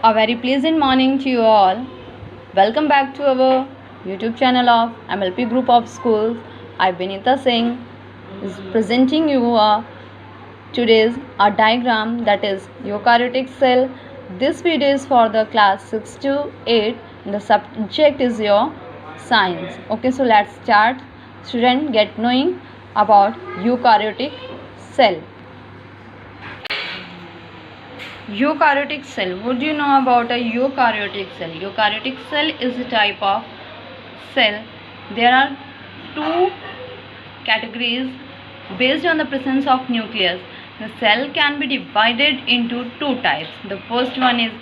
A very pleasant morning to you all. Welcome back to our YouTube channel of MLP Group of Schools. I, Benita Singh, is presenting you today's a diagram that is eukaryotic cell. This video is for the class 6 to 8. The subject is your science. Okay, so let's start. Student, get knowing about eukaryotic cell. Eukaryotic cell. What do you know about a eukaryotic cell? Eukaryotic cell is a type of cell. There are two categories based on the presence of nucleus. The cell can be divided into two types. The first one is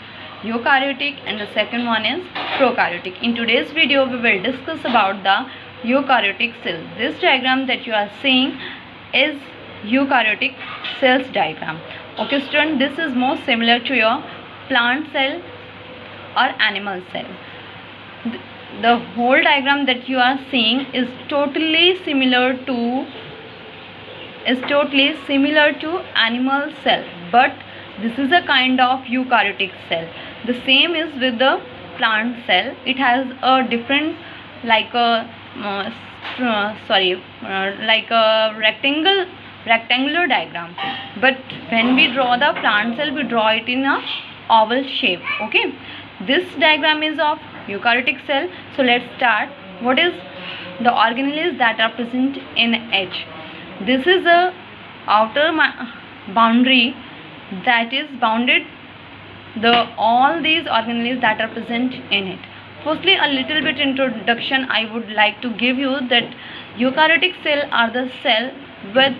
eukaryotic and the second one is prokaryotic. In today's video, we will discuss about the eukaryotic cell. This diagram that you are seeing is eukaryotic cells diagram. Okay student, this is more similar to your plant cell or animal cell. The whole diagram that you are seeing is totally similar to animal cell, but this is a kind of eukaryotic cell. The same is with the plant cell. It has a different like a rectangular diagram, but when we draw the plant cell, we draw it in a oval shape. Okay, this diagram is of eukaryotic cell. So let's start. What is the organelles that are present in it? This is a outer boundary that is bounded all these organelles that are present in it. Firstly, a little bit introduction I would like to give you that eukaryotic cell are the cell with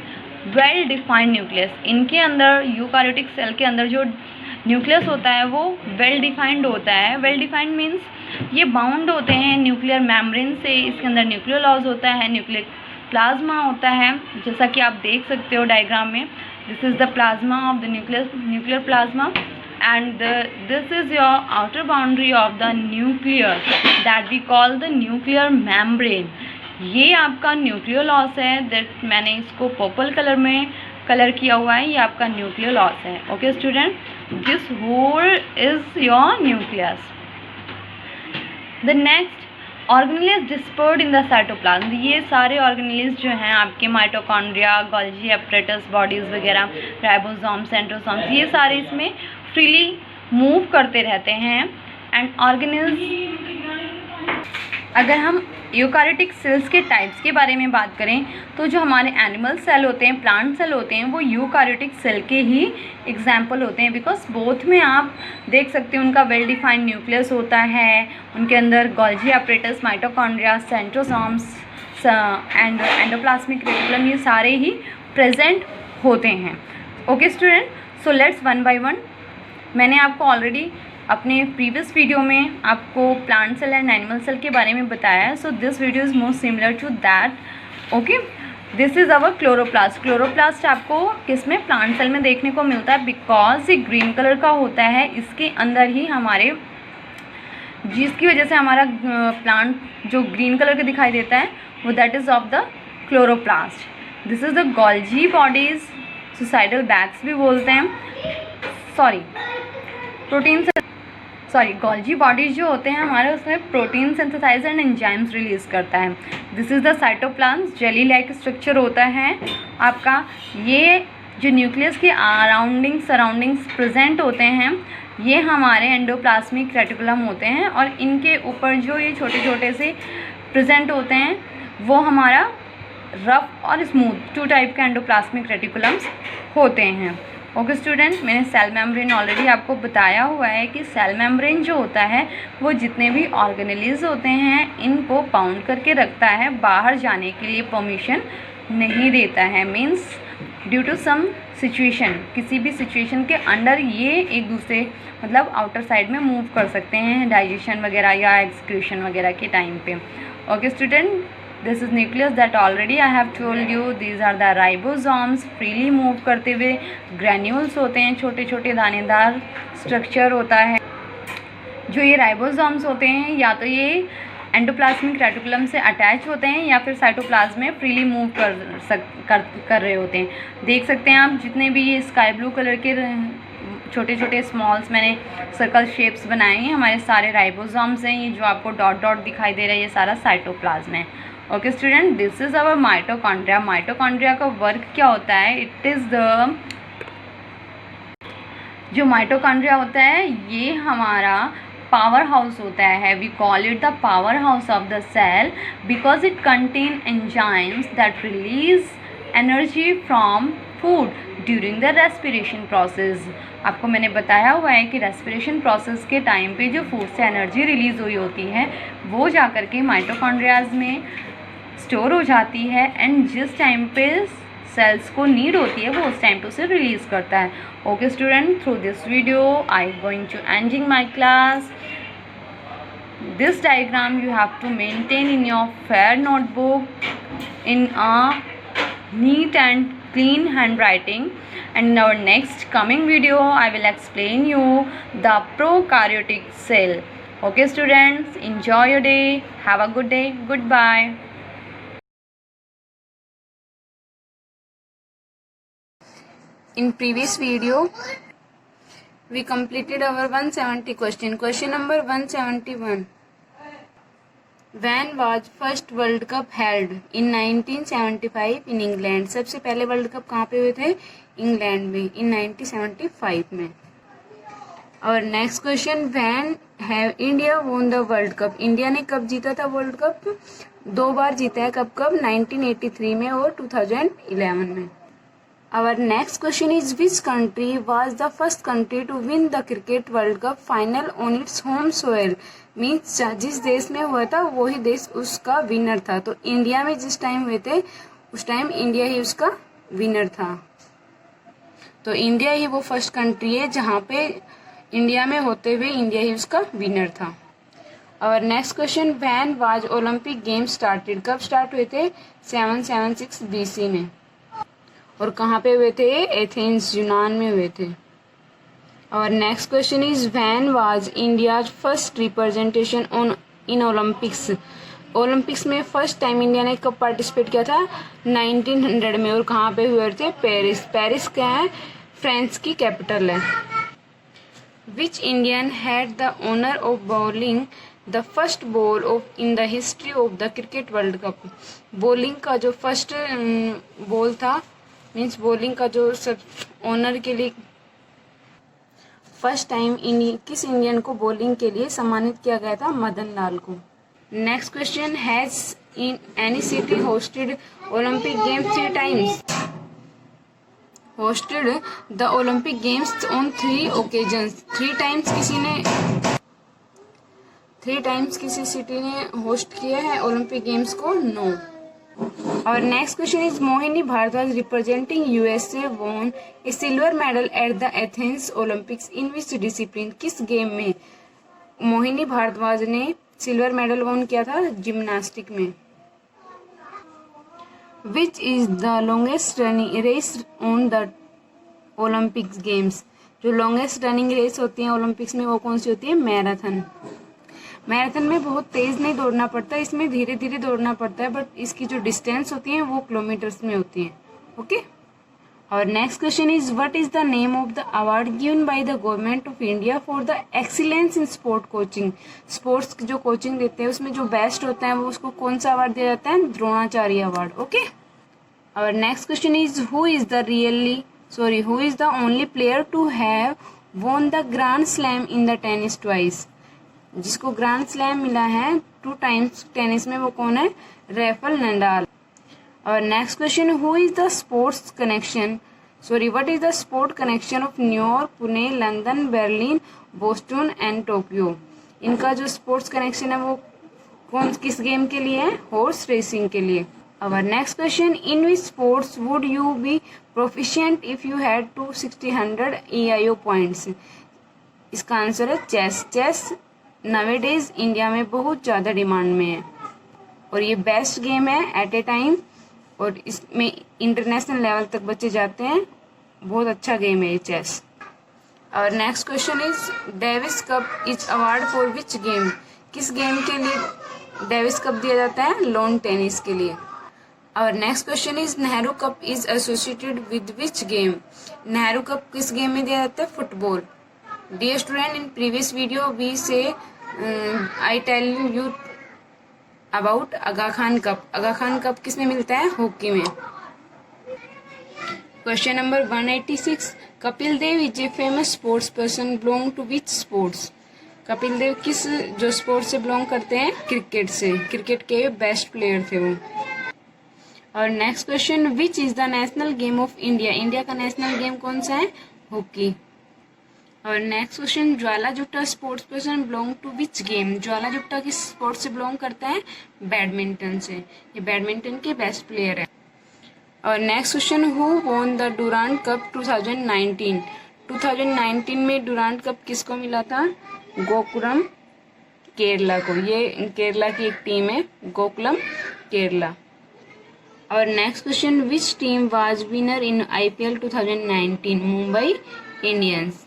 well defined nucleus. इनके अंदर eukaryotic cell के अंदर जो nucleus होता है वो well defined होता है. वेल डिफाइंड मीन्स ये बाउंड होते हैं न्यूक्लियर मेम्ब्रेन से. इसके अंदर न्यूक्लियोलॉज होता है, न्यूक्लियर प्लाज्मा होता है, जैसा कि आप देख सकते हो डायग्राम में. This is the plasma of the nuclear plasma and this is your outer boundary of the nucleus that we call the nuclear membrane. ये आपका न्यूक्लियोलॉस है. दैट मैंने इसको पर्पल कलर में कलर किया हुआ है. ये आपका न्यूक्लियोलॉस है. Okay student, this whole is your nucleus. The next organelles dispersed in the cytoplasm. ये सारे ऑर्गेनेल्स जो हैं आपके माइटोकॉन्ड्रिया, गोल्जी एपरेटस बॉडीज़ वगैरह, राइबोसोम, सेंट्रोसोम्स, ये सारे इसमें फ्रीली मूव करते रहते हैं. एंड ऑर्गेनेल्स, अगर हम यूकारियोटिक सेल्स के टाइप्स के बारे में बात करें तो जो हमारे एनिमल सेल होते हैं, प्लांट सेल होते हैं, वो यूकारियोटिक सेल के ही एग्जाम्पल होते हैं. बिकॉज बोथ में आप देख सकते हैं उनका वेल डिफाइंड न्यूक्लियस होता है. उनके अंदर Golgi apparatus, mitochondria, centrosomes and endoplasmic reticulum, ये सारे ही प्रेजेंट होते हैं. Okay student, so let's one by one. मैंने आपको ऑलरेडी अपने प्रीवियस वीडियो में आपको plant cell and animal cell के बारे में बताया है. So this video is most similar to that. Okay, this is our chloroplast. Chloroplast आपको किस में, प्लांट सेल में देखने को मिलता है. बिकॉज ये ग्रीन कलर का होता है, इसके अंदर ही हमारे, जिसकी वजह से हमारा प्लांट जो ग्रीन कलर का दिखाई देता है वो that is of the chloroplast. This is the Golgi bodies, suicidal bags भी बोलते हैं. गोल्जी बॉडीज जो होते हैं हमारे, उसमें protein synthesise and enzymes release करता है. This is the cytoplasm. Jelly like structure होता है आपका. ये जो न्यूक्लियस के सराउंडिंग्स प्रेजेंट होते हैं, ये हमारे एंडोप्लाज्मिक रेटिकुलम होते हैं. और इनके ऊपर जो ये छोटे छोटे से प्रेजेंट होते हैं वो हमारा रफ और स्मूथ, टू टाइप के एंडोप्लाज्मिक रेटिकुलम्स होते हैं. ओके स्टूडेंट, मैंने सेल मेम्ब्रेन ऑलरेडी आपको बताया हुआ है कि सेल मेम्ब्रेन जो होता है वो जितने भी ऑर्गेनेल्स होते हैं इनको बाउंड करके रखता है, बाहर जाने के लिए परमिशन नहीं देता है. Means due to some situation, किसी भी सिचुएशन के अंडर ये एक दूसरे मतलब आउटर साइड में मूव कर सकते हैं, डाइजेशन वगैरह या एक्सक्रीशन वगैरह के टाइम पे. Okay student, this is nucleus that already I have told you. These are the ribosomes, freely move करते हुए. ग्रैन्यूल्स होते हैं, छोटे छोटे दानेदार स्ट्रक्चर होता है. जो ये राइबोसोम्स होते हैं या तो ये एंडोप्लाज्मिक रेटिकुलम से अटैच होते हैं या फिर साइटोप्लाज्म में फ्रीली मूव कर रहे होते हैं. देख सकते हैं आप जितने भी ये स्काई ब्लू कलर के छोटे छोटे स्मॉल्स मैंने सर्कल शेप्स बनाए हैं, हमारे सारे राइबोसोम्स हैं। ये जो आपको डॉट डॉट दिखाई दे रहा है ये सारा साइटोप्लाज्म है। Okay student, this is our mitochondria. Mitochondria का वर्क क्या होता है? इट इज़ द जो माइटोकॉन्ड्रिया होता है ये हमारा पावर हाउस होता है। We call it the power house of the cell because it contain enzymes that release energy from food during the respiration process. आपको मैंने बताया हुआ है कि रेस्पिरेशन प्रोसेस के टाइम पे जो फूड से एनर्जी रिलीज हुई होती है वो जा कर के माइटोकॉन्ड्रियाज में स्टोर हो जाती है एंड जिस टाइम पे सेल्स को नीड होती है वो उस टाइम पे उसे रिलीज करता है। Okay student, through this video I am going to ending my class. This diagram you have to maintain in your fair notebook in a neat and clean handwriting, and in our next coming video I will explain you the prokaryotic cell. Okay students, enjoy your day, have a good day, goodbye. In previous video we completed our 170 question. Question number 171. When was first World Cup held? In 1975 in England. सबसे पहले world cup कहाँ पे हुए थे? England में, in 1975 में. और next question, when have India won the World Cup? India ने कब जीता था वर्ल्ड कप? 2 बार जीता है। कब कब? 1983 में और 2011 में. Our next question is, which country was the first country to win the cricket World Cup final on its home soil? Means जिस देश में हुआ था वही देश उसका विनर था। तो इंडिया में जिस टाइम हुए थे उस टाइम इंडिया ही उसका विनर था। तो इंडिया ही वो फर्स्ट कंट्री है जहाँ पे इंडिया में होते हुए इंडिया ही उसका विनर था। और next question, when was Olympic games started? कब स्टार्ट हुए थे? 776 BC में। और कहाँ पे हुए थे? एथेंस, यूनान में हुए थे। और next question is, when was India's first representation on in Olympics? Olympics में फर्स्ट टाइम इंडिया ने कब पार्टिसिपेट किया था? 1900 में। और कहाँ पे हुए थे? पेरिस। पेरिस क्या है? फ्रांस की कैपिटल है। Which Indian had the honour of bowling the first ball of in the history of the cricket world cup? Bowling का जो फर्स्ट बॉल था, मीन्स बॉलिंग का जो सब ऑनर के लिए फर्स्ट टाइम किस इंडियन को बॉलिंग के लिए सम्मानित किया गया था? मदन लाल को। Next question, has in any city hosted Olympic games 3 times? Hosted the Olympic games on 3 occasions. 3 times किसी सिटी ने होस्ट किया है ओलंपिक गेम्स को? नो। और next question is, Mohini Bhardwaj representing USA won a silver medal at the Athens Olympics in which discipline? किस game में मोहिनी भारद्वाज ने silver medal von किया था? जिम्नास्टिक में। Which is the longest running race on the Olympics games? जो longest running race होती है Olympics में वो कौन सी होती है? मैराथन। मैराथन में बहुत तेज नहीं दौड़ना पड़ता, इसमें धीरे धीरे दौड़ना पड़ता है, बट इसकी जो डिस्टेंस होती है वो किलोमीटर्स में होती है। ओके। और next question is, what is the name of the award given by the government of India for the excellence in sport coaching? Sports की जो कोचिंग देते हैं उसमें जो बेस्ट होता है वो उसको कौन सा अवार्ड दिया जाता है? द्रोणाचार्य अवार्ड। ओके। और next question is, who is the only player to have won the grand slam in the tennis twice? जिसको ग्रैंड स्लैम मिला है 2 टाइम्स टेनिस में, वो कौन है? Rafael Nadal. और next question, what is the sport connection of New York, Pune, London, Berlin, Boston and Tokyo? इनका जो स्पोर्ट्स कनेक्शन है वो किस गेम के लिए है? हॉर्स रेसिंग के लिए। और next question, in which sports would you be proficient if you had 260 EIO points? इसका आंसर है चेस। चेस नवेडेज इंडिया में बहुत ज़्यादा डिमांड में है और ये बेस्ट गेम है एट ए टाइम, और इसमें इंटरनेशनल लेवल तक बच्चे जाते हैं। बहुत अच्छा गेम है ये चेस। और next question is, Davis cup is award for which game? किस गेम के लिए डेविस कप दिया जाता है? लॉन टेनिस के लिए। Our next question is Nehru Cup is associated with which game? Nehru Cup किस गेम में दिया जाता है? Football. Dear student, in previous video we say I tell you about Aga Khan Cup. Aga Khan Cup किसमें मिलता है? Hockey में. Question number 186. Kapil Dev is a famous sports person belong to which sports? Kapil Dev किस जो sports से belong करते हैं? Cricket से. क्रिकेट के बेस्ट प्लेयर थे वो. और next question, which is the national game of India? India का नेशनल गेम कौन सा है? हॉकी. और next question, Jwala Gutta sports person belong to which game? Jwala Gutta किस स्पोर्ट्स से बिलोंग करता है? बैडमिंटन से. ये बैडमिंटन के बेस्ट प्लेयर है. और next question, who won the Durand cup 2019? 2019 में डुरांड कप किसको मिला था? गोकुलम केरला को. ये केरला की एक टीम है, गोकुलम केरला. और next question, which team was winner in IPL 2019? Mumbai Indians.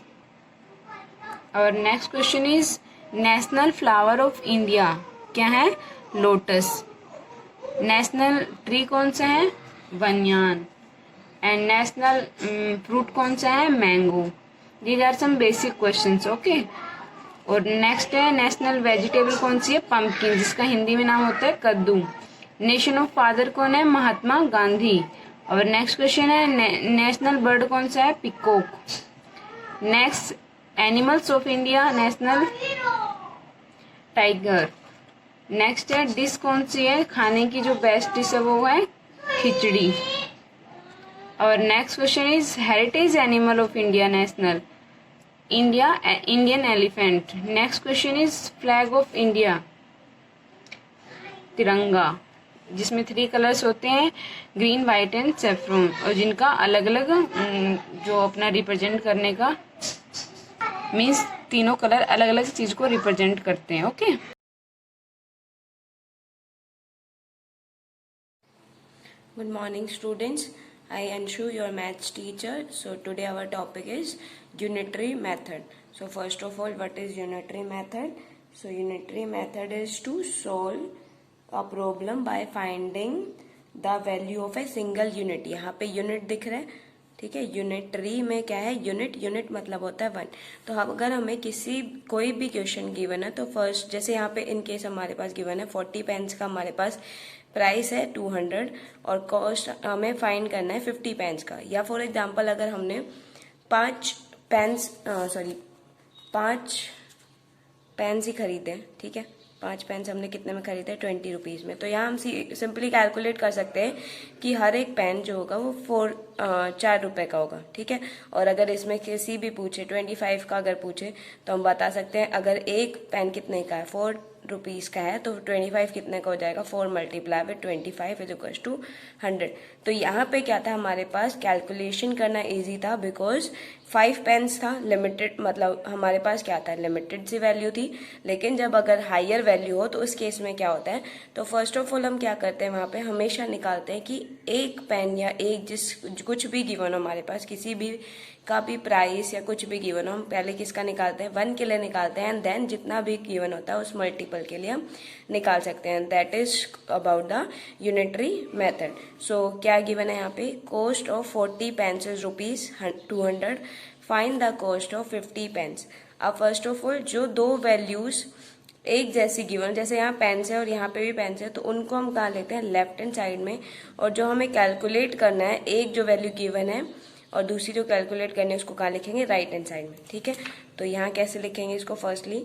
और next question is national flower of India क्या है? लोटस. नेशनल ट्री कौन सा है? बनियान. एंड नेशनल फ्रूट कौन सा है? Mango. These are some basic questions. Okay. और नेक्स्ट है नेशनल वेजिटेबल कौन सी है? पंपकिन, जिसका हिंदी में नाम होता है कद्दू. नेशन ऑफ फादर कौन है? महात्मा गांधी. और नेक्स्ट क्वेश्चन है नेशनल बर्ड कौन सा है? Peacock. Next animals of India, national tiger. Next है डिश कौन सी है खाने की जो बेस्ट डिश है वो है खिचड़ी. और next question is heritage animal of India, national India Indian elephant. Next question is flag of India, तिरंगा, जिसमें 3 कलर्स होते हैं, ग्रीन, वाइट एंड सेफ्रॉन, और जिनका अलग अलग जो अपना रिप्रेजेंट करने का मीन्स तीनों कलर अलग अलग चीज को रिप्रेजेंट करते हैं. Okay. Good morning students, I Anshu, your maths teacher. So today our topic is unitary method. So first of all, what is unitary method? So unitary method is to solve a problem by finding the value of a single unit. यहाँ पे unit दिख रहा है, ठीक है. Unitary में क्या है? यूनिट मतलब होता है 1. तो अगर हमें कोई भी क्वेश्चन गिवन है तो फर्स्ट, जैसे यहाँ पे इन केस हमारे पास गिवन है 40 पेन्स का, हमारे पास प्राइस है 200 और कॉस्ट हमें फाइंड करना है 50 पेन्स का. या फॉर एग्जांपल अगर हमने 5 पेन्स ही खरीदे, ठीक है, 5 पेन्स हमने कितने में खरीदे? 20 रुपीज़ में. तो यहाँ हम सिंपली कैलकुलेट कर सकते हैं कि हर एक पेन जो होगा वो 4 रुपए का होगा, ठीक है. और अगर इसमें किसी भी पूछे 25 का अगर पूछे तो हम बता सकते हैं अगर एक पेन कितने का है? 4 रुपीज़ का है, तो 25 कितने का हो जाएगा? 4 multiply with 25 is equals to 100. तो यहाँ पे क्या था, हमारे पास कैलकुलेशन करना इजी था बिकॉज 5 पेन्स था. लिमिटेड मतलब हमारे पास क्या था? लिमिटेड सी वैल्यू थी. लेकिन जब अगर हायर वैल्यू हो तो उस केस में क्या होता है? तो फर्स्ट ऑफ ऑल हम क्या करते हैं, वहाँ पे हमेशा निकालते हैं कि एक पेन या एक कुछ भी गिवन हो हमारे पास, किसी भी का भी प्राइस या कुछ भी गिवन हो, हम पहले किसका निकालते हैं? 1 के लिए निकालते हैं. एंड देन जितना भी गिवन होता है उस मल्टीपल के लिए हम निकाल सकते हैं. That is about the unitary method. So क्या गिवन है यहाँ पे? Cost of 40 pens is ₹200. Find the cost of 50 pens. अब फर्स्ट ऑफ ऑल जो दो वैल्यूज एक जैसी गिवन, जैसे यहाँ पेन्स है और यहाँ पे भी पेन्स है, तो उनको हम कहाँ लेते हैं? लेफ्ट हैंड साइड में. और जो हमें कैलकुलेट करना है, एक जो वैल्यू गिवन है और दूसरी जो कैलकुलेट करनी है उसको कहाँ लिखेंगे? राइट हैंड साइड में, ठीक है. तो यहाँ कैसे लिखेंगे इसको? फर्स्टली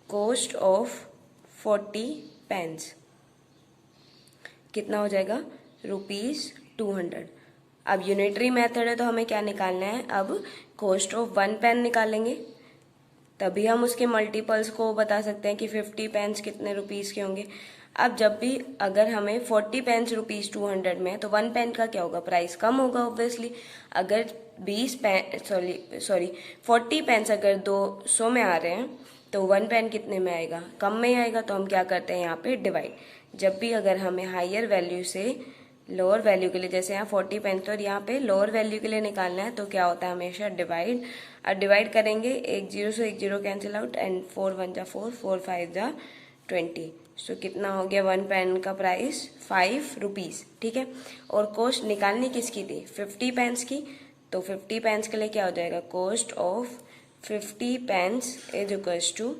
कॉस्ट ऑफ 40 पेन्स कितना हो जाएगा? ₹200. अब यूनिटरी मेथड है तो हमें क्या निकालना है? अब कॉस्ट ऑफ 1 पेन निकालेंगे, तभी हम उसके मल्टीपल्स को बता सकते हैं कि 50 पेन्स कितने रुपीस के होंगे. अब जब भी अगर हमें 40 पेन्स ₹200 में है तो 1 पेन का क्या होगा? प्राइस कम होगा ऑब्वियसली. अगर 40 पेन्स अगर 200 में आ रहे हैं तो 1 पेन कितने में आएगा? कम में आएगा. तो हम क्या करते हैं यहाँ पे? डिवाइड. जब भी अगर हमें हायर वैल्यू से लोअर वैल्यू के लिए, जैसे यहाँ 40 पेन्स और यहाँ पे लोअर वैल्यू के लिए निकालना है, तो क्या होता है? हमेशा डिवाइड. अब डिवाइड करेंगे, 1 0 से 1 0 कैंसिल आउट एंड 4 1 जा 4, 4 5 जा 20. सो कितना हो गया 1 पेन का प्राइस 5 रुपीज़, ठीक है। और कॉस्ट निकालनी किसकी थी 50 पेन्स की, तो 50 पेन्स के लिए क्या हो जाएगा cost of 50 pens is equals to,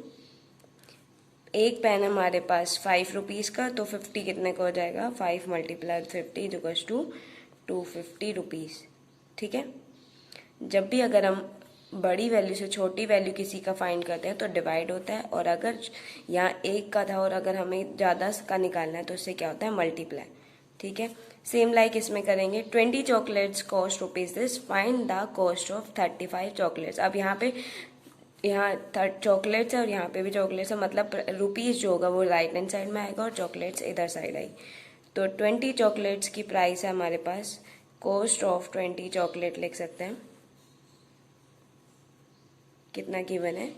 एक पेन हमारे पास 5 रुपीज़ का, तो 50 कितने का हो जाएगा 5 multiply 50 is equals to 250 rupees, ठीक है। जब भी अगर हम बड़ी वैल्यू से छोटी वैल्यू किसी का फाइंड करते हैं तो डिवाइड होता है, और अगर यहाँ एक का था और अगर हमें ज़्यादा का निकालना है तो उससे क्या होता है मल्टीप्लाई, ठीक है। सेम लाइक इसमें करेंगे 20 chocolates cost rupees this, find the cost of 35 chocolates. अब यहाँ चॉकलेट्स है और यहाँ पे भी चॉकलेट्स है, मतलब रुपीज़ जो होगा वो राइट हैंड साइड में आएगा और चॉकलेट्स इधर साइड आई। तो 20 चॉकलेट्स की प्राइस है हमारे पास, कॉस्ट ऑफ 20 चॉकलेट लिख सकते हैं, कितना गिवन है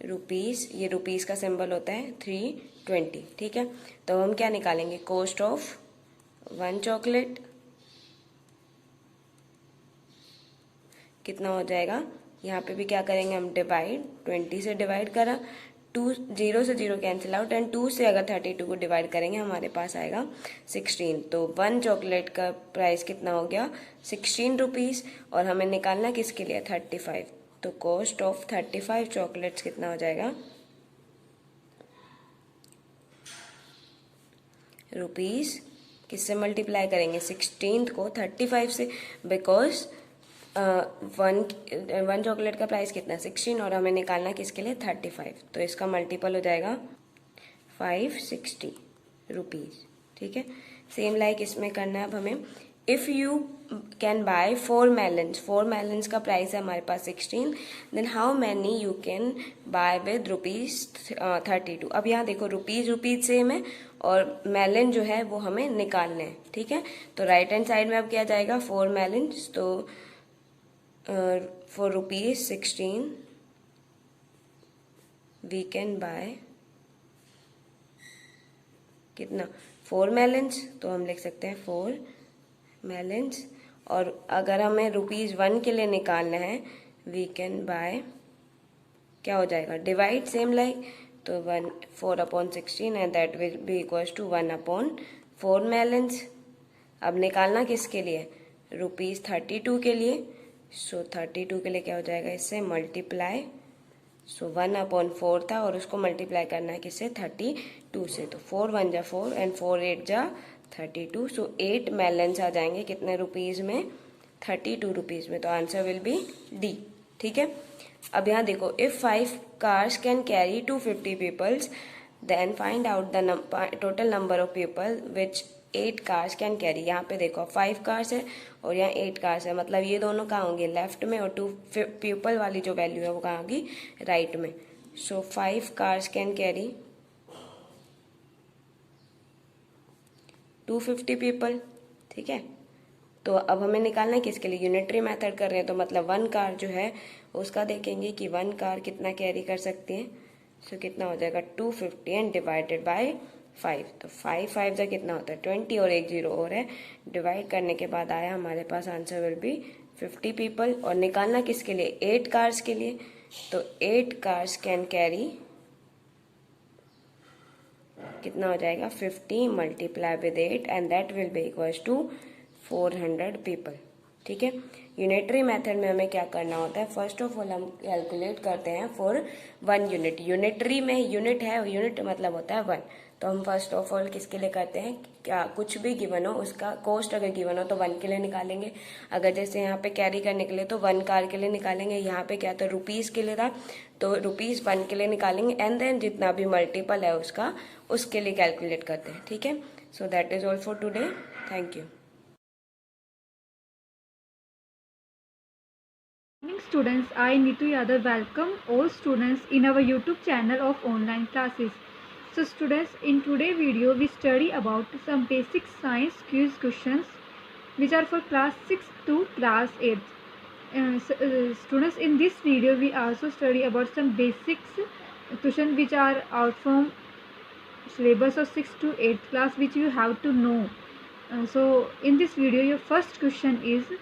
रुपीज़, ये रुपीज़ का सिंबल होता है 320, ठीक है। तो हम क्या निकालेंगे कॉस्ट ऑफ 1 चॉकलेट कितना हो जाएगा, यहाँ पे भी क्या करेंगे हम डिवाइड, 20 से डिवाइड करा, 2 0 से 0 कैंसिल आउट, एंड 2 से अगर 32 को डिवाइड करेंगे हमारे पास आएगा 16। तो 1 चॉकलेट का प्राइस कितना हो गया 16 रुपीज़, और हमें निकालना किसके लिए 35, तो कॉस्ट ऑफ 35 चॉकलेट्स कितना हो जाएगा रुपीज़, किससे मल्टीप्लाई करेंगे 16 को 35 से, बिकॉज वन चॉकलेट का प्राइस कितना 16 और हमें निकालना किसके लिए 35, तो इसका मल्टीपल हो जाएगा 560 रुपीज़, ठीक है। सेम लाइक इसमें करना है अब हमें, if you can buy 4 melons का प्राइस है हमारे पास 16, then how many you can buy with rupees 32। अब यहाँ देखो रुपीज़ सेम है और मेलन जो है वो हमें निकालने हैं, ठीक है। तो राइट हैंड साइड में अब क्या जाएगा 4 मेलन्स, तो for rupees 16 we can buy कितना 4 मेलन्स, तो हम लिख सकते हैं 4 मेलन्स, और अगर हमें ₹1 के लिए निकालना है वी कैन बाय, क्या हो जाएगा डिवाइड सेम लाइक, तो 4/16 and that will be equals to 1/4 melons. अब निकालना किसके लिए ₹32 के लिए, सो 32 के लिए क्या हो जाएगा इससे मल्टीप्लाई, सो 1/4 था और उसको मल्टीप्लाई करना है किससे 32 से, तो 4 1 जा 4 एंड 4 8 जा 32, सो 8 मेलन्स आ जाएंगे कितने रुपीज़ में 32 रुपीज़ में, तो आंसर विल बी डी, ठीक है। अब यहाँ देखो if 5 cars can carry 250 peoples then find out the total number of people which 8 cars can carry. यहाँ पे देखो 5 कार्स है और यहाँ 8 कार्स है, मतलब ये दोनों कहाँ होंगे लेफ्ट में, और 2 पीपल वाली जो वैल्यू है वो कहाँ होगी राइट में। सो 5 कार्स कैन कैरी 250 पीपल, ठीक है। तो अब हमें निकालना है किसके लिए यूनिटरी मेथड कर रहे हैं, तो मतलब 1 कार जो है उसका देखेंगे कि 1 कार कितना कैरी कर सकती है, सो कितना हो जाएगा 250 एंड डिवाइडेड बाय 5, तो 5 5 जा कितना होता है 20 और 1 0 और है, डिवाइड करने के बाद आया हमारे पास आंसर विल बी 50 पीपल, और निकालना किसके लिए 8 कार्स के लिए, तो 8 कार्स कैन कैरी कितना हो जाएगा 50 multiply with 8 and that will be equals to 400 people, ठीक है। यूनिटरी मेथड में हमें क्या करना होता है, फर्स्ट ऑफ ऑल हम कैलकुलेट करते हैं फॉर 1 यूनिट। यूनिटरी में यूनिट है, यूनिट मतलब होता है 1, तो हम फर्स्ट ऑफ ऑल किसके लिए करते हैं, क्या कुछ भी गिवन हो उसका कॉस्ट अगर गिवन हो तो 1 के लिए निकालेंगे। अगर जैसे यहाँ पे कैरी करने के लिए तो 1 कार के लिए निकालेंगे, यहाँ पे क्या था रुपीज़ के लिए था तो ₹1 के लिए निकालेंगे, एंड देन जितना भी मल्टीपल है उसका उसके लिए कैलकुलेट करते हैं, ठीक है। So that is all for today, thank you. Morning students, I Neetu Yadav welcome all students in our YouTube channel of online classes. So students, in today's video we study about some basic science quiz questions which are for class 6 to class 8. Students, in this video we also study about some basics questions which are out from syllabus of 6 to 8 class which you have to know. So in this video your first question is,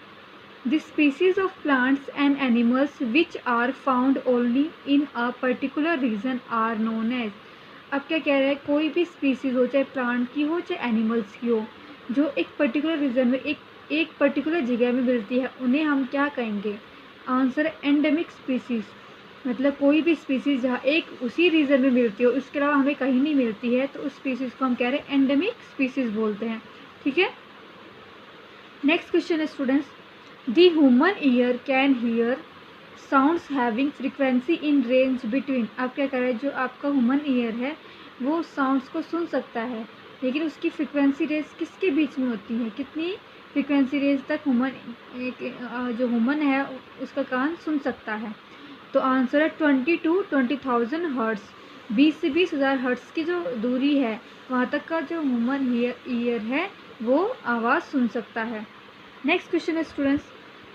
the species of plants and animals which are found only in a particular region are known as. अब क्या कह रहे हैं, कोई भी species हो, चाहे plant की हो चाहे एनिमल्स की हो, जो एक पर्टिकुलर रीजन में एक पर्टिकुलर जगह में मिलती है, उन्हें हम क्या कहेंगे? आंसर है एंडेमिक स्पीसीज़। मतलब कोई भी स्पीसीज़ जहाँ एक उसी रीजन में मिलती हो, उसके अलावा हमें कहीं नहीं मिलती है, तो उस स्पीसीज़ को हम कह रहे हैं एंडेमिक स्पीसीज़ बोलते हैं। ठीक है। नेक्स्ट क्वेश्चन है students, the human ear can hear sounds having frequency in range between. आप क्या कह रहे हैं, जो आपका ह्यूमन ईयर है वो साउंड्स को सुन सकता है, लेकिन उसकी फ्रीक्वेंसी रेंज किसके बीच में होती है? कितनी फ्रीक्वेंसी रेंज तक जो ह्यूमन है उसका कान सुन सकता है? तो आंसर है 20 to 20,000 हर्ट्स। 20 से 20,000 हर्ट्स की जो दूरी है वहाँ तक का जो ह्यूमन ईयर है वो आवाज़ सुन सकता है। नेक्स्ट क्वेश्चन है students,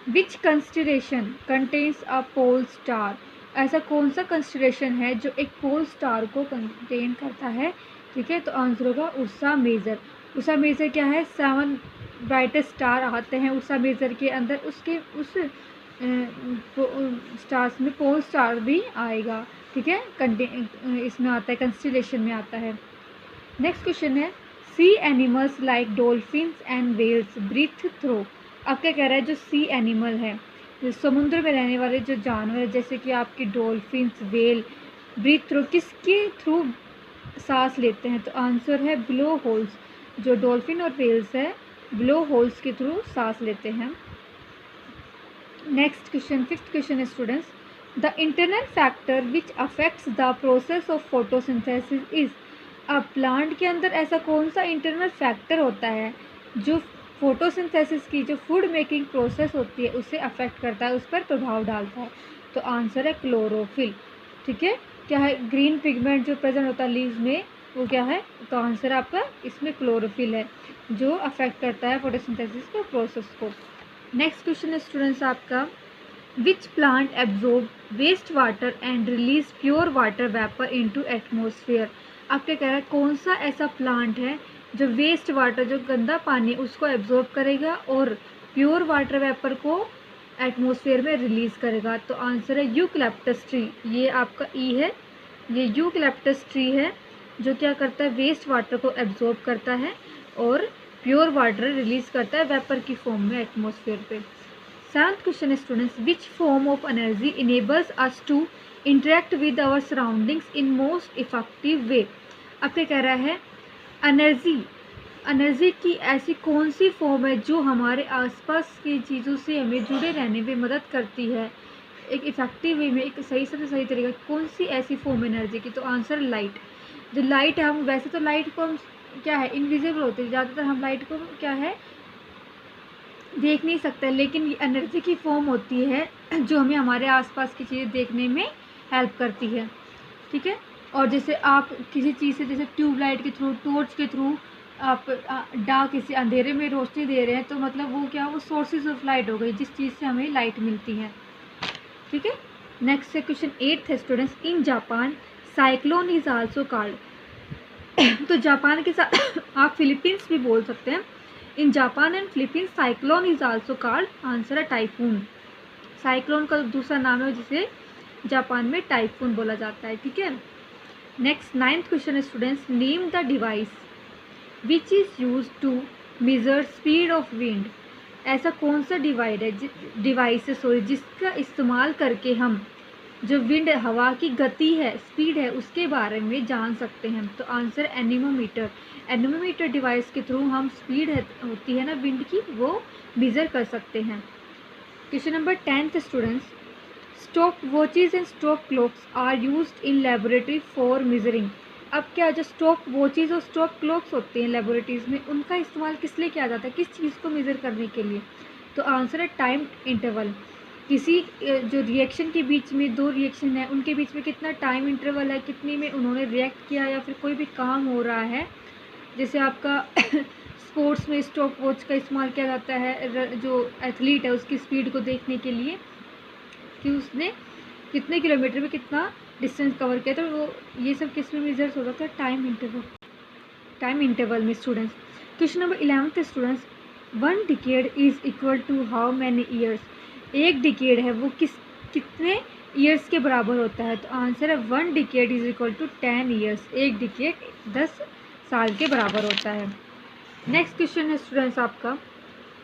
which constellation contains a pole star. ऐसा कौन सा कंस्टलेशन है जो एक पोल स्टार को कंटेन करता है? ठीक है, तो आंसर होगा उर्सा मेजर। उर्सा मेजर क्या है? 7 ब्राइटेस्ट स्टार आते हैं उर्सा मेजर के अंदर, उसके उस स्टार्स में पोल स्टार भी आएगा। ठीक है, इसमें आता है, कंस्टलेशन में आता है। नेक्स्ट क्वेश्चन है, sea animals like dolphins and whales breathe through. अब क्या कह रहा है, जो सी एनिमल है, जो समुद्र में रहने वाले जो जानवर जैसे कि आपकी डॉल्फिन्स, वेल, ब्रीथ थ्रू किसके थ्रू सांस लेते हैं? तो आंसर है ब्लो होल्स। जो डॉल्फिन और वेल्स है ब्लो होल्स के थ्रू सांस लेते हैं। नेक्स्ट क्वेश्चन, फिफ्थ क्वेश्चन है students, the internal factor which affects the process of photosynthesis is. अब प्लांट के अंदर ऐसा कौन सा इंटरनल फैक्टर होता है जो फोटोसिंथेसिस की जो फूड मेकिंग प्रोसेस होती है उसे अफेक्ट करता है, उस पर प्रभाव डालता है? तो आंसर है क्लोरोफिल। ठीक है, क्या है? ग्रीन पिगमेंट जो प्रेजेंट होता है लीव्स में वो क्या है? तो आंसर आपका इसमें क्लोरोफिल है जो अफेक्ट करता है फोटोसिंथेसिस के प्रोसेस को। नेक्स्ट क्वेश्चन है स्टूडेंट्स आपका, which plant absorb waste water and release pure water vapour into atmosphere. आप क्या कह रहा है, कौन सा ऐसा प्लांट है जो वेस्ट वाटर, जो गंदा पानी उसको एब्जॉर्ब करेगा और प्योर वाटर वेपर को एटमॉस्फेयर में रिलीज़ करेगा? तो आंसर है यूकलिप्टस ट्री। ये आपका ई है, ये यूकलिप्टस ट्री है जो क्या करता है, वेस्ट वाटर को एब्जॉर्ब करता है और प्योर वाटर रिलीज़ करता है वेपर की फॉर्म में एटमॉस्फेयर पे। सेवंथ क्वेश्चन है students, which form of energy enables us to interact with our surroundings in most effective way. अब क्या कह रहा है, एनर्जी की ऐसी कौन सी फॉर्म है जो हमारे आसपास की चीज़ों से हमें जुड़े रहने में मदद करती है एक इफेक्टिव वे में, एक सही सबसे सही तरीका? कौन सी ऐसी फॉर्म एनर्जी की? तो आंसर लाइट। जो लाइट है, हम वैसे तो लाइट को हम क्या है, इनविजिबल होती है, ज़्यादातर हम लाइट को क्या है, देख नहीं सकते, लेकिन ये एनर्जी की फॉर्म होती है जो हमें हमारे आसपास की चीज़ें देखने में हेल्प करती है। ठीक है, और जैसे आप किसी चीज़ से, जैसे ट्यूबलाइट के थ्रू, टॉर्च के थ्रू आप डार्क किसी अंधेरे में रोशनी दे रहे हैं, तो मतलब वो क्या, वो सोर्सेज ऑफ लाइट हो गई जिस चीज़ से हमें लाइट मिलती है। ठीक है, नेक्स्ट है क्वेश्चन 8 है students, in Japan cyclone is also called. तो जापान के साथ आप फिलीपींस भी बोल सकते हैं। In Japan and Philippines cyclone is also called, answer है टाइफून। साइक्लोन का दूसरा नाम है जिसे जापान में टाइफून बोला जाता है। ठीक है, नेक्स्ट 9th क्वेश्चन है students, name the device which is use to measure speed of wind. ऐसा कौन सा डिवाइस है जिसका इस्तेमाल करके हम जो विंड, हवा की गति है, स्पीड है, उसके बारे में जान सकते हैं? तो आंसर एनीमोमीटर। एनीमोमीटर डिवाइस के थ्रू हम स्पीड होती है ना विंड की, वो मेजर कर सकते हैं। Question number 10 students, stop watches and stop clocks are used in laboratory for measuring. अब क्या, जो स्टॉप वॉचेज और स्टॉप क्लॉक्स होते हैं लेबोरेटरीज में, उनका इस्तेमाल किस लिए किया जाता है, किस चीज़ को मेज़र करने के लिए? तो आंसर है टाइम इंटरवल। किसी जो रिएक्शन के बीच में, दो रिएक्शन है उनके बीच में कितना टाइम इंटरवल है, कितने में उन्होंने रिएक्ट किया, या फिर कोई भी काम हो रहा है, जैसे आपका स्पोर्ट्स में स्टॉप वॉच का इस्तेमाल किया जाता है जो एथलीट है उसकी स्पीड को देखने के लिए कि उसने कितने किलोमीटर में कितना डिस्टेंस कवर किया, तो वो ये सब किस में मेजर्स हो सकता है? टाइम इंटरवल में students. Question number 11 students, 1 decade is equal to how many years. एक डिकेड है वो कितने ईयर्स के बराबर होता है। तो आंसर है 1 decade is equal to 10 years. 1 decade 10 साल के बराबर होता है। नेक्स्ट क्वेश्चन है स्टूडेंट्स आपका,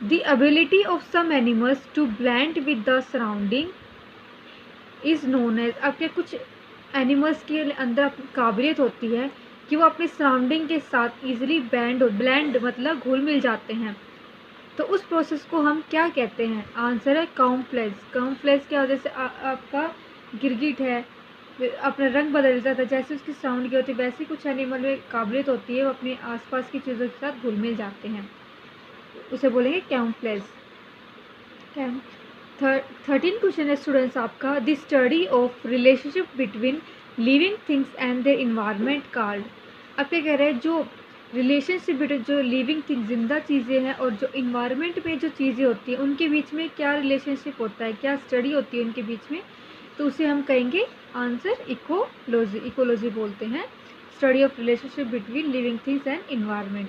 the ability of some animals to blend with the surrounding is known as. आपके कुछ एनिमल्स के अंदर काबिलियत होती है कि वो अपनी सराउंडिंग के साथ ईजिली ब्लेंड मतलब घुल मिल जाते हैं। तो उस प्रोसेस को हम क्या कहते हैं? आंसर है कामफ्लेज। कामफ्लेज की वजह से आपका गिरगिट है अपना रंग बदल देता था, जैसे उसकी साउंड की होती है वैसे कुछ एनिमल में काबिलियत होती है, वो अपने आसपास की चीज़ों के साथ घुल मिल जाते हैं, उसे बोलेंगे कैमफ्लेज। 13 क्वेश्चन है स्टूडेंट्स आपका, the study of relationship between living things and their environment called. अब क्या कह रहे हैं, जो रिलेशनशिप बिटवीन जो लिविंग थिंग जिंदा चीज़ें हैं और जो इन्वायरमेंट में जो चीज़ें होती हैं उनके बीच में क्या रिलेशनशिप होता है, क्या स्टडी होती है उनके बीच में, तो उसे हम कहेंगे आंसर इकोलॉजी। इकोलॉजी बोलते हैं, study of relationship between living things and environment.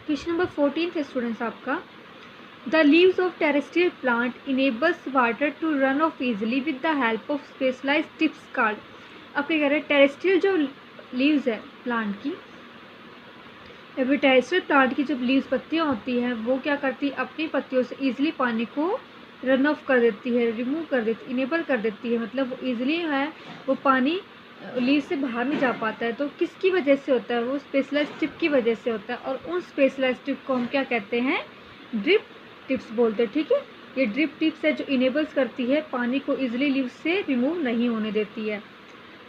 Question number 14 है स्टूडेंट्स आपका, the leaves of terrestrial plant enables water to run off easily with the help of specialised tips called. अब क्या कह रहे हैं, terrestrial जो लीव्स है plant की, अभी टेरेस्ट्रियल प्लांट की जब लीव्स पत्तियाँ होती हैं वो क्या करती है, अपनी पत्तियों से ईजिली पानी को रन ऑफ कर देती है, रिमूव कर देती, इनेबल कर देती है, मतलब वो ईजिली है वो पानी लीव से बाहर नहीं जा पाता है। तो किसकी वजह से होता है, वो स्पेशलाइज्ड टिप की वजह से होता है, और उन स्पेशलाइज्ड टिप को हम क्या कहते हैं, ड्रिप टिप्स बोलते हैं। ठीक है, ये ड्रिप टिप्स है जो इनेबल्स करती है, पानी को ईजिली लीव से रिमूव नहीं होने देती है।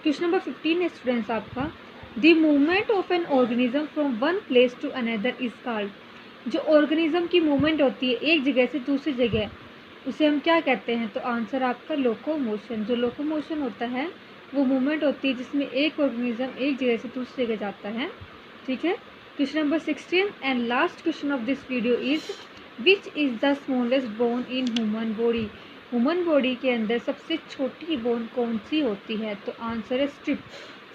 क्वेश्चन नंबर 15 है स्टूडेंट्स आपका, the movement of an organism from one place to another is called. जो ऑर्गेनिज्म की मूवमेंट होती है एक जगह से दूसरी जगह, उसे हम क्या कहते हैं, तो आंसर आपका लोकोमोशन। जो लोकोमोशन होता है वो मूवमेंट होती है जिसमें एक ऑर्गेनिज्म एक जगह से दूसरी जगह जाता है। ठीक है, question number 16 and last question of this video is, which is the smallest bone in human body. Human body के अंदर सबसे छोटी बोन कौन सी होती है, तो आंसर है स्ट्रिप।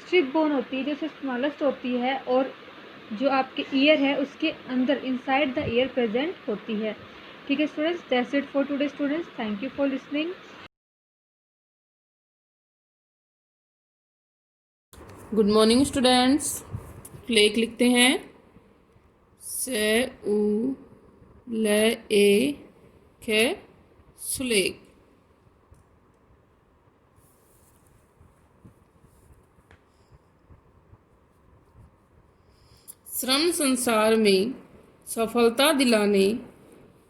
स्ट्रिप बोन होती है जो सबसे स्मॉलेस्ट होती है, और जो आपके ईयर है उसके अंदर इनसाइड द ईयर प्रेजेंट होती है। ठीक है students, that's it for today students, thank you for listening. Good morning students, लेख लिखते हैं, से उ ल ए खे सुलेख। श्रम संसार में सफलता दिलाने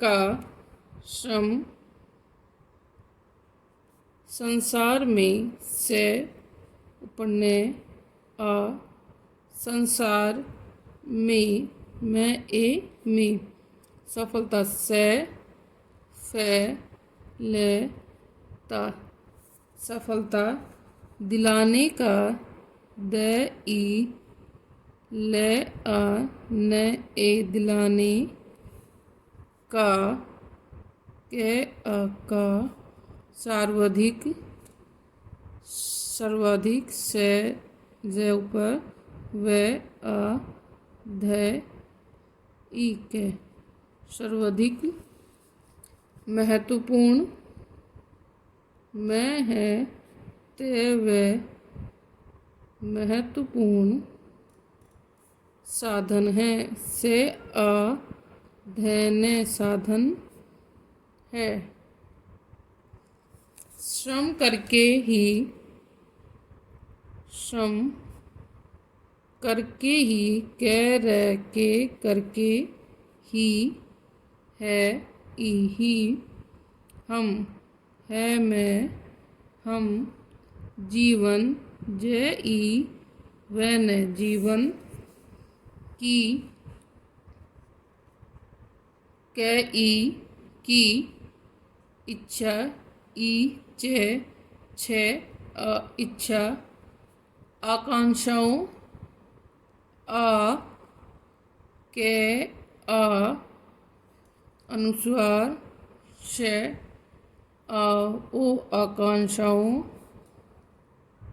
का, श्रम संसार में से पढ़ने आ, संसार में मैं ए में, सफलता से फे ले ता, सफलता दिलाने का, द ई ले आ न ए दिलाने का, के आ का, सर्वाधिक सर्वाधिक से जे ऊपर, वे आ ध ई के, सर्वाधिक महत्वपूर्ण, मैं है ते वे महत्वपूर्ण साधन है, से आ धैन्य साधन है। श्रम करके ही, श्रम करके ही, कह रह के करके ही, है ई ही, हम है मैं, हम जीवन जय ई वैन जीवन की, कै ई की, इच्छा ई चे छे इच्छा, आकांक्षाओं आ के आ, अनुसार से आ ओ आकांक्षाओं,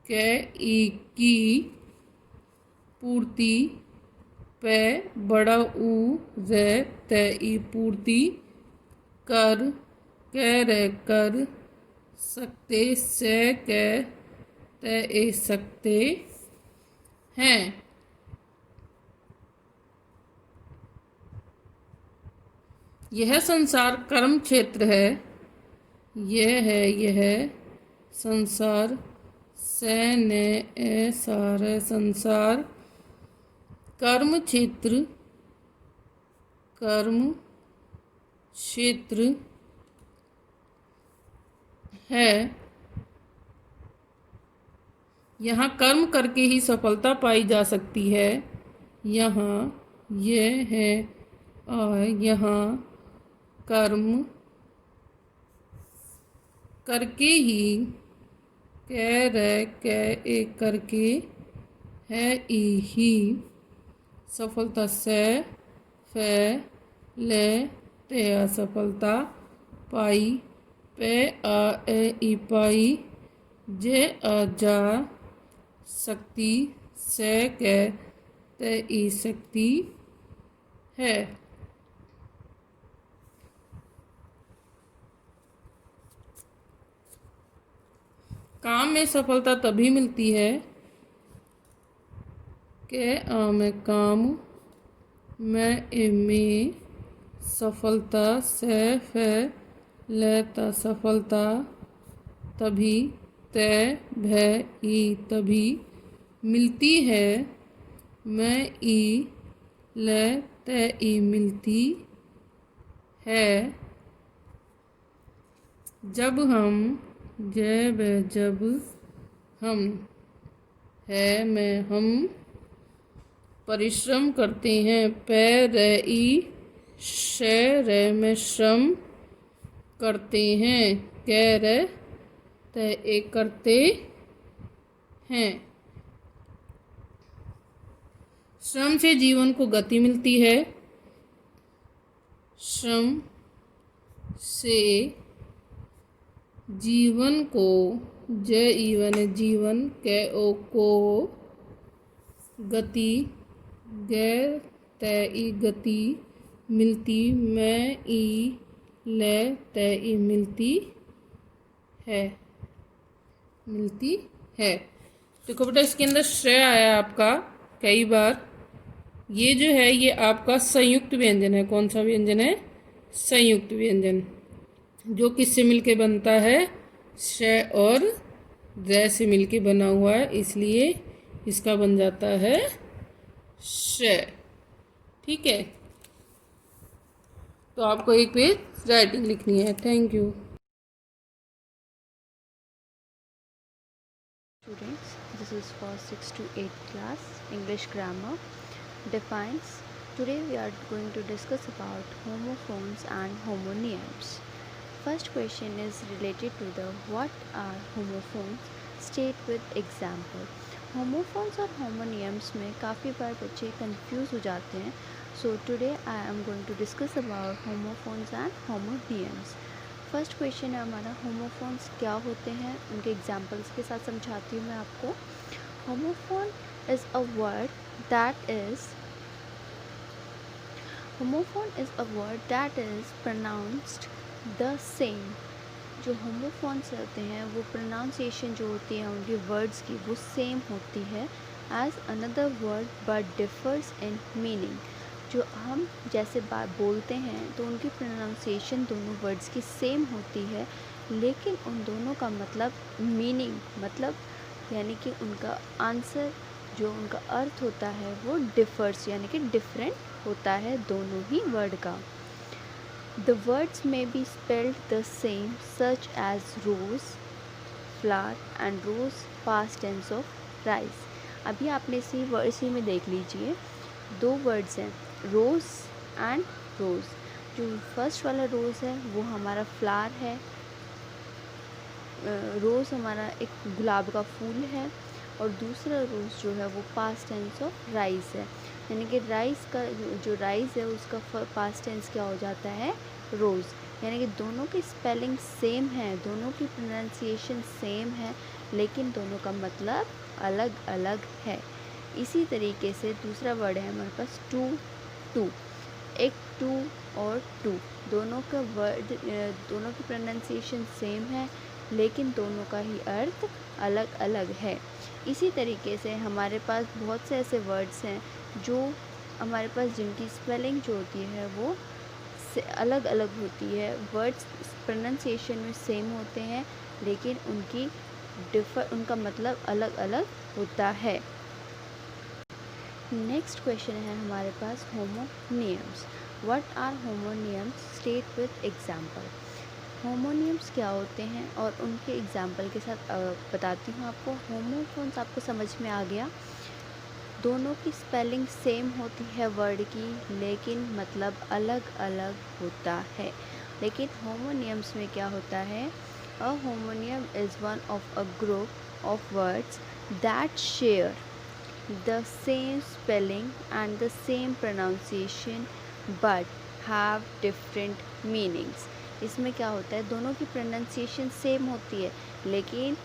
के ई की पूर्ति, पे बड़ा ऊ जे ते ई पूर्ति, कर कह रह कर, सकते से कह ते सकते हैं। यह संसार कर्म क्षेत्र है। यह संसार से ने ए सारे संसार कर्म क्षेत्र है। यहाँ कर्म करके ही सफलता पाई जा सकती है। यहाँ यह है और यहाँ कर्म करके ही करके है ही सफलता से फे ले ते असफलता पाई पे आ ए ई पाई जे आ जा सकती से कह ते ई सकती है। काम में सफलता तभी मिलती है के आ में काम में सफलता से फे लेता सफलता तभी ते भे ई तभी मिलती है। मैं ई ले ते ई मिलती है। जब हम है में हम परिश्रम करते हैं। पे रे ई शे रे में श्रम करते हैं। कह रे ते एक करते हैं। श्रम से जीवन को गति मिलती है। श्रम से जीवन को जीवन के ओ को गति गैर तय गति मिलती मैं ई ले तय मिलती है। देखो बेटा इसके अंदर श्रेय आया आपका कई बार। ये जो है ये आपका संयुक्त व्यंजन है। कौन सा व्यंजन है? संयुक्त व्यंजन, जो किससे मिलके बनता है? श और द से मिलके बना हुआ है, इसलिए इसका बन जाता है श। ठीक है, तो आपको एक पेज राइटिंग लिखनी है। Thank you. Students, this is for 6 to 8 class English grammar defines. Today we are going to discuss about homophones and homonyms. First question is related to the what are homophones? State with example. Homophones और homonyms में काफ़ी बार बच्चे confuse हो जाते हैं. So today I am going to discuss about homophones and homonyms. First question है हमारा, homophones क्या होते हैं, उनके एग्जाम्पल्स के साथ समझाती हूँ मैं आपको। Homophone is a word that is pronounced the same. जो होमोफोन्स रहते हैं वो प्रोनाउंसिएशन जो होती है उनके वर्ड्स की वो सेम होती है as another word but differs in meaning. जो हम जैसे बात बोलते हैं तो उनकी प्रोनाउंसिएशन दोनों वर्ड्स की सेम होती है, लेकिन उन दोनों का मतलब यानी कि उनका आंसर जो उनका अर्थ होता है वो डिफर्स यानी कि डिफरेंट होता है दोनों ही वर्ड का। The words may be spelled the same such as rose, flower and rose past tense of rise. अभी आपने इसी में देख लीजिए, दो वर्ड्स हैं रोज़ एंड रोज़। जो फर्स्ट वाला रोज़ है वो हमारा फ्लावर है, रोज़ हमारा एक गुलाब का फूल है, और दूसरा रोज़ जो है वो पास्ट टेंस ऑफ राइस है। यानी कि राइस का जो राइस है उसका पास्ट टेंस क्या हो जाता है? रोज़। यानी कि दोनों की स्पेलिंग सेम है, दोनों की प्रोनाउंसिएशन सेम है, लेकिन दोनों का मतलब अलग अलग है। इसी तरीके से दूसरा वर्ड है हमारे पास टू। एक टू और टू दोनों का वर्ड दोनों की प्रोनाउंसिएशन सेम है, लेकिन दोनों का ही अर्थ अलग अलग है। इसी तरीके से हमारे पास बहुत से ऐसे वर्ड्स हैं जो हमारे पास जिनकी स्पेलिंग जो होती है वो से अलग अलग होती है। वर्ड्स प्रोनाउंसिएशन में सेम होते हैं लेकिन उनका मतलब अलग अलग होता है। नेक्स्ट क्वेश्चन है हमारे पास homonyms. What are homonyms? State with example. Homonyms क्या होते हैं और उनके एग्जाम्पल के साथ बताती हूँ आपको। होमोफोन्स आपको समझ में आ गया, दोनों की स्पेलिंग सेम होती है वर्ड की लेकिन मतलब अलग अलग होता है। लेकिन होमोनियम्स में क्या होता है? A homonym is one of a group of words that share the same spelling and the same pronunciation but have different meanings। इसमें क्या होता है? दोनों की प्रोनाउंसिएशन सेम होती है लेकिन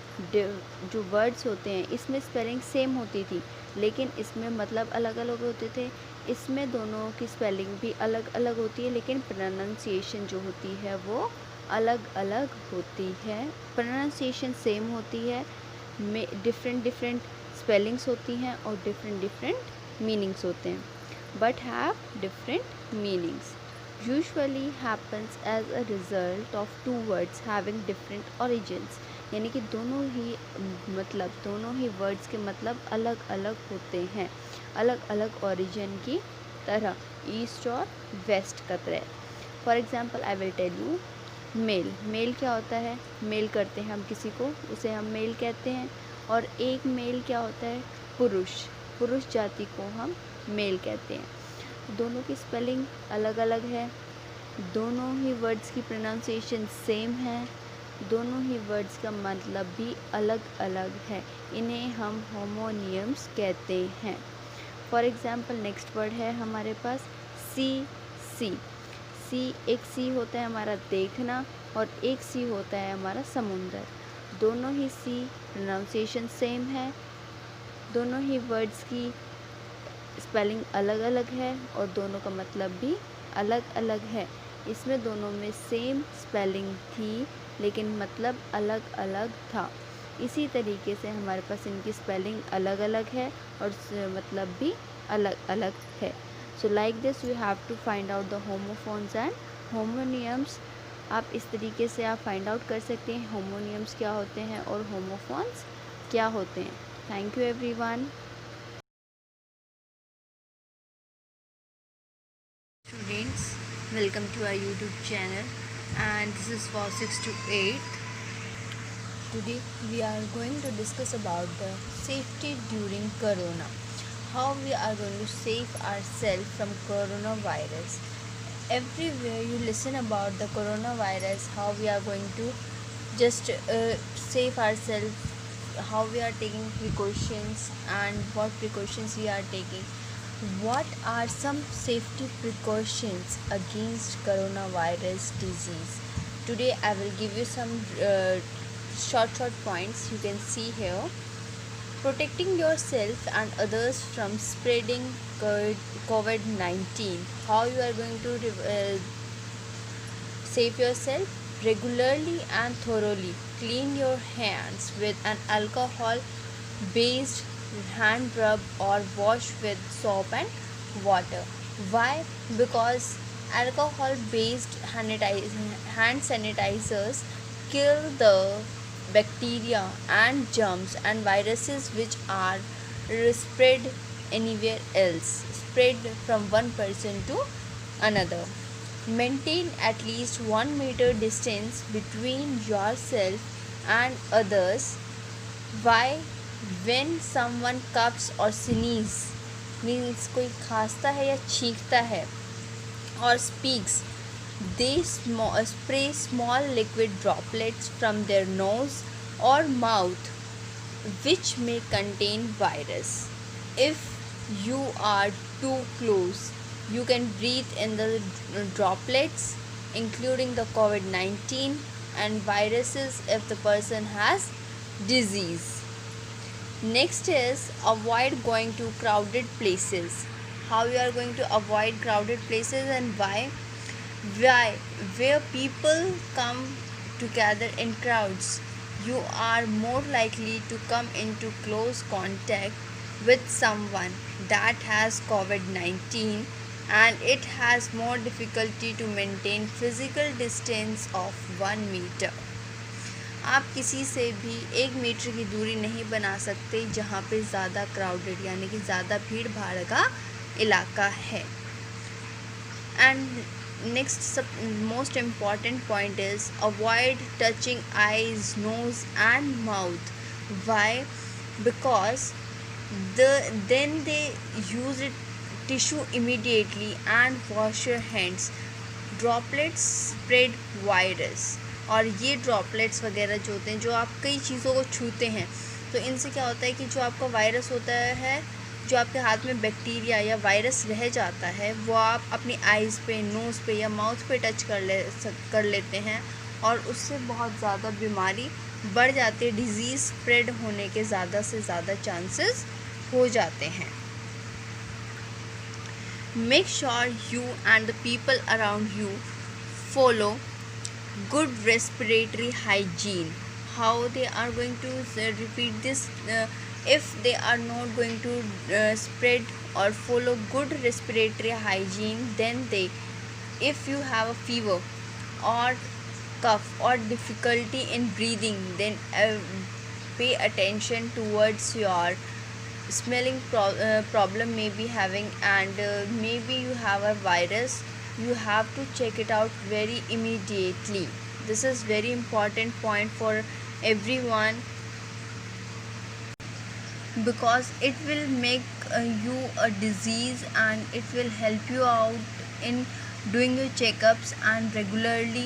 जो वर्ड्स होते हैं इसमें स्पेलिंग सेम होती थी लेकिन इसमें मतलब अलग अलग होते थे। इसमें दोनों की स्पेलिंग भी अलग अलग होती है लेकिन प्रोनाउंसिएशन जो होती है वो अलग अलग होती है। प्रोनाउंसिएशन सेम होती है, में डिफरेंट स्पेलिंग्स होती हैं और डिफरेंट मीनिंग्स होते हैं but have different meanings. Usually happens as a result of two words having different origins. यानी कि दोनों ही वर्ड्स के मतलब अलग अलग होते हैं, अलग अलग ओरिजिन की तरह, ईस्ट और वेस्ट का तरह। For example I will tell you mail क्या होता है? मेल करते हैं हम किसी को, उसे हम मेल कहते हैं। और एक मेल क्या होता है? पुरुष जाति को हम मेल कहते हैं। दोनों की स्पेलिंग अलग अलग है, दोनों ही वर्ड्स की प्रोनाउंसिएशन सेम है, दोनों ही वर्ड्स का मतलब भी अलग अलग है। इन्हें हम होमोनियम्स कहते हैं। फॉर एग्जाम्पल नेक्स्ट वर्ड है हमारे पास सी। एक सी होता है हमारा देखना और एक सी होता है हमारा समुंदर। दोनों ही सी प्रोनाउंसिएशन सेम है, दोनों ही वर्ड्स की स्पेलिंग अलग अलग है और दोनों का मतलब भी अलग अलग है। इसमें दोनों में सेम स्पेलिंग थी लेकिन मतलब अलग अलग था। इसी तरीके से हमारे पास इनकी स्पेलिंग अलग अलग है और मतलब भी अलग अलग है। So like this we have to find out the homophones and homonyms. आप इस तरीके से आप फाइंड आउट कर सकते हैं होमोनियम्स क्या होते हैं और होमोफोन्स क्या होते हैं। Thank you everyone. Students, welcome to our YouTube channel and this is for 6th to 8th. Today we are going to discuss about the safety during Corona. How we are going to save ourselves from coronavirus. Everywhere you listen about the coronavirus, how we are going to just save ourselves, how we are taking precautions and what precautions we are taking. What are some safety precautions against coronavirus disease? Today I will give you some short points you can see here. Protecting yourself and others from spreading COVID-19. How you are going to save yourself? Regularly and thoroughly clean your hands with an alcohol based hand rub or wash with soap and water. Why? Because alcohol based hand sanitizers kill the bacteria and germs and viruses which are spread anywhere else, spread from one person to another. Maintain at least 1 meter distance between yourself and others. Why? When someone coughs or sneezes, means कोई खांसता है या छींकता है, or speaks, they spray small liquid droplets from their nose or mouth which may contain virus. If you are too close, you can breathe in the droplets including the COVID-19 and viruses if the person has disease. Next is avoid going to crowded places. How you are going to avoid crowded places and why? Where people come together in crowds. you are more likely to come into close contact with someone that has COVID-19, and it has more difficulty to maintain physical distance of 1 meter. आप किसी से भी 1 metre की दूरी नहीं बना सकते जहाँ पे ज़्यादा क्राउडेड यानी कि ज़्यादा भीड़ भाड़ का इलाका है. And next most important point is avoid touching eyes, nose and mouth. Why? Because then they use it tissue immediately and wash your hands. Droplets spread virus. और ये ड्रॉपलेट्स वगैरह जो होते हैं, जो आप कई चीज़ों को छूते हैं, तो इनसे क्या होता है कि जो आपका वायरस होता है, जो आपके हाथ में बैक्टीरिया या वायरस रह जाता है, वो आप अपनी आइज़ पे, नोज़ पे या माउथ पे टच कर लेते हैं और उससे बहुत ज़्यादा बीमारी बढ़ जाती है. डिज़ीज़ स्प्रेड होने के ज़्यादा से ज़्यादा चांसेस हो जाते हैं. Make sure you and the people around you follow good respiratory hygiene. How they are going to repeat this? If they are not going to spread or follow good respiratory hygiene, then they, if you have a fever or cough or difficulty in breathing, then pay attention towards your smelling problem may be having, and maybe you have a virus. You have to check it out very immediately. This is very important point for everyone, because it will make you a disease and it will help you out in doing your checkups and regularly,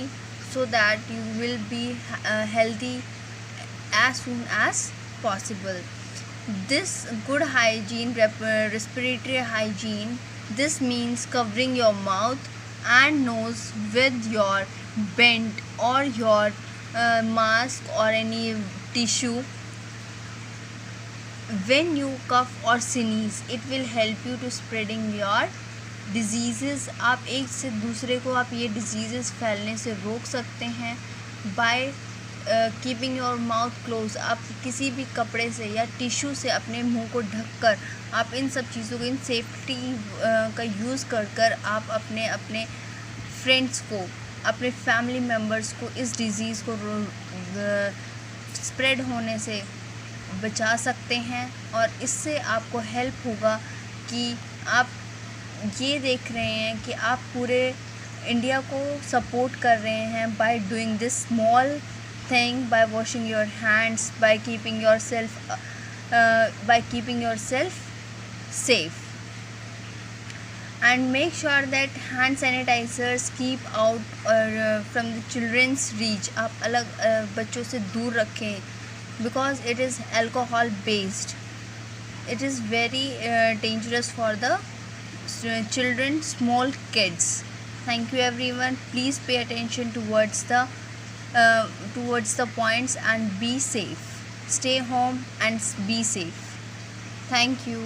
so that you will be healthy as soon as possible. This good hygiene, respiratory hygiene, this means covering your mouth and nose with your bent or your mask or any tissue. When you cough or sneeze, it will help you to spreading your diseases. आप एक से दूसरे को आप ये diseases फैलने से रोक सकते हैं by keeping your mouth close. आप किसी भी कपड़े से या टिश्यू से अपने मुंह को ढककर, आप इन सब चीज़ों को, इन सेफ्टी का यूज़ कर आप अपने फ्रेंड्स को, अपने फैमिली मेम्बर्स को इस डिज़ीज़ को स्प्रेड होने से बचा सकते हैं. और इससे आपको हेल्प होगा कि आप ये देख रहे हैं कि आप पूरे इंडिया को सपोर्ट कर रहे हैं by doing this small thing, by washing your hands, by keeping yourself safe. And make sure that hand sanitizers keep out from the children's reach. आप अलग बच्चों से दूर रखें, because it is alcohol based. It is very dangerous for the children, small kids. Thank you everyone. Please pay attention towards the points and be safe. Stay home and be safe. Thank you.